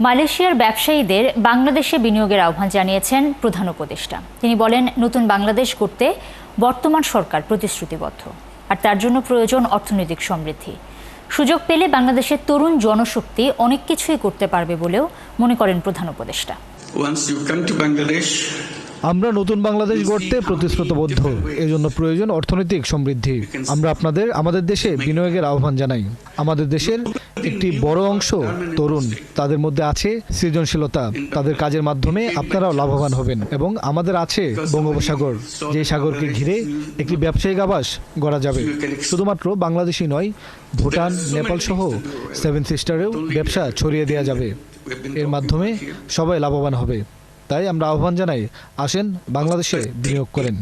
মালয়েশিয়ার ব্যবসায়ীদের বাংলাদেশে বিনিয়োগের আহ্বান জানিয়েছেন প্রধান উপদেষ্টা। তিনি বলেন, নতুন বাংলাদেশ গড়তে বর্তমান সরকার প্রতিশ্রুতিবদ্ধ, আর তার জন্য প্রয়োজন অর্থনৈতিক সমৃদ্ধি। সুযোগ পেলে বাংলাদেশের তরুণ জনশক্তি অনেক কিছুই করতে পারবে বলেও মনে করেন প্রধান উপদেষ্টা। আমরা নতুন বাংলাদেশ গড়তে প্রতিশ্রুতিবদ্ধ, এজন্য প্রয়োজন অর্থনৈতিক সমৃদ্ধি। আমরা আমাদের দেশে বিনিয়োগের আহ্বান জানাই। আমাদের দেশের একটি বড় অংশ তরুণ, তাদের মধ্যে আছে সৃজনশীলতা। তাদের কাজের মাধ্যমে আপনারাও লাভবান হবেন। এবং আমাদের আছে বঙ্গোপসাগর, যে সাগরকে ঘিরে একটি ব্যবসায়িক আবাস গড়া যাবে। শুধুমাত্র বাংলাদেশই নয়, ভুটান, নেপাল সহ 7 সিস্টারেও ব্যবসা ছড়িয়ে দেওয়া যাবে। এর মাধ্যমে সবাই লাভবান হবে। তাই আমরা আহ্বান জানাই, আসেন বাংলাদেশে বিনিয়োগ করেন।